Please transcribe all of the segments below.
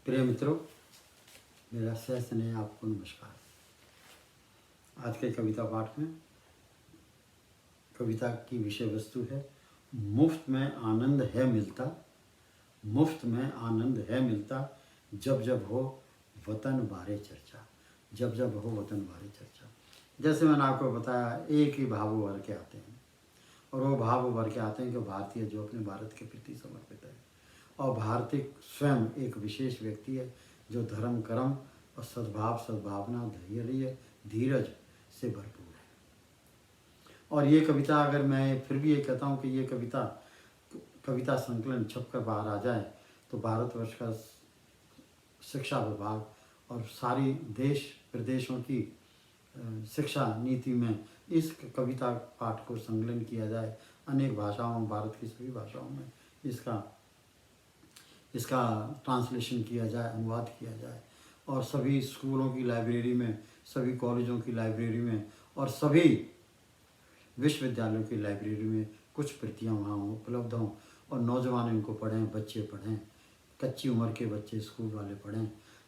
प्रिय मित्रों, मेरा सह स्नेह आपको नमस्कार। आज के कविता पाठ में कविता की विषय वस्तु है मुफ्त में आनंद है मिलता, मुफ्त में आनंद है मिलता, जब जब हो वतन बारे चर्चा, जब जब हो वतन बारे चर्चा। जैसे मैंने आपको बताया, एक ही भाव उभर के आते हैं और वो भाव उभर के आते हैं कि भारतीय जो अपने भारत के प्रति समर्पित है, और भारतीय स्वयं एक विशेष व्यक्ति है जो धर्म कर्म और सद्भाव सद्भावना धैर्य धीरज से भरपूर है। और ये कविता, अगर मैं फिर भी ये कहता हूँ कि ये कविता संकलन छप कर बाहर आ जाए तो भारतवर्ष का शिक्षा विभाग और सारी देश प्रदेशों की शिक्षा नीति में इस कविता पाठ को संकलन किया जाए, अनेक भाषाओं, भारत की सभी भाषाओं में इसका ट्रांसलेशन किया जाए, अनुवाद किया जाए, और सभी स्कूलों की लाइब्रेरी में, सभी कॉलेजों की लाइब्रेरी में और सभी विश्वविद्यालयों की लाइब्रेरी में कुछ प्रतियां वहाँ उपलब्ध हों और नौजवान इनको पढ़ें, बच्चे पढ़ें, कच्ची उम्र के बच्चे स्कूल वाले पढ़ें,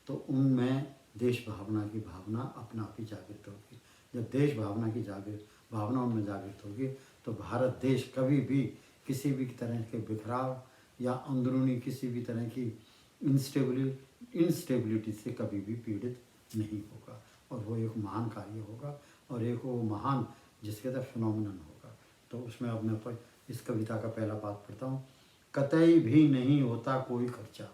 तो उनमें देश भावना की भावना अपना आप ही जागृत होगी। जब देश भावना की भावना उनमें जागृत होगी तो भारत देश कभी भी किसी भी तरह के बिखराव या अंदरूनी किसी भी तरह की इंस्टेबिलिटी से कभी भी पीड़ित नहीं होगा, और वो एक महान कार्य होगा और एक वो महान जिसके तरह फिनोमिनन होगा। तो उसमें अब मैं इस कविता का पहला पाठ पढ़ता हूँ। कतई भी नहीं होता कोई खर्चा,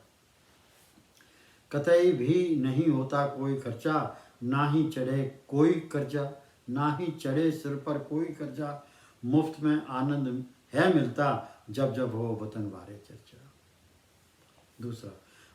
कतई भी नहीं होता कोई खर्चा, ना ही चढ़े कोई कर्जा, ना ही चढ़े सिर पर कोई कर्जा, मुफ्त में आनंद है मिलता, जब जब हो वतन बारे चर्चा। दूसरा,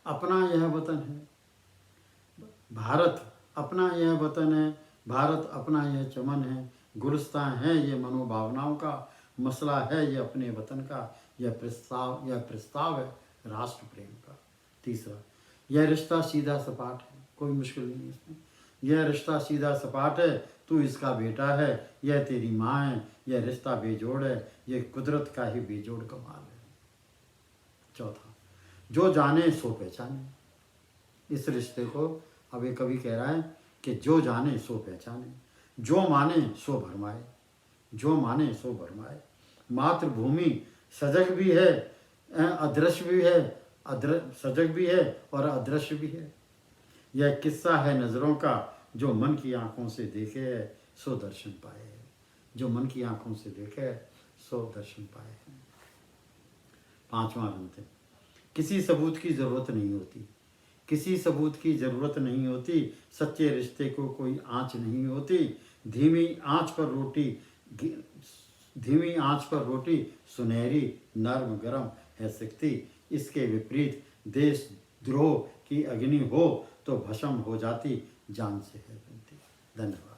अपना यह वतन है भारत, अपना यह वतन है भारत, अपना यह चमन है, गुलिस्तान है ये मनोभावनाओं का, मसला है ये अपने वतन का, यह प्रस्ताव है राष्ट्र प्रेम का। तीसरा, यह रिश्ता सीधा सपाट है, कोई मुश्किल नहीं है इसमें, यह रिश्ता सीधा सपाट है, तू इसका बेटा है, यह तेरी माँ है, यह रिश्ता बेजोड़ है, यह कुदरत का ही बेजोड़ कमाल है। चौथा, जो जाने सो पहचाने। इस रिश्ते को अब एक कवि कह रहा है कि जो जाने सो पहचाने, जो माने सो भरमाए, जो माने सो भरमाए। मातृभूमि सजग भी है, अदृश्य भी है, सजग भी है और अदृश्य भी है। यह किस्सा है नज़रों का, जो मन की आंखों से देखे है सो दर्शन पाए है, जो मन की आंखों से देखे है सो दर्शन पाए हैं। पांचवा अंत है, किसी सबूत की ज़रूरत नहीं होती, किसी सबूत की ज़रूरत नहीं होती, सच्चे रिश्ते को कोई आँच नहीं होती, धीमी आँच पर रोटी सुनहरी नरम गरम है सिकती, इसके विपरीत देश द्रोह की अग्नि हो तो भस्म हो जाती, जान से है बनती। धन्यवाद।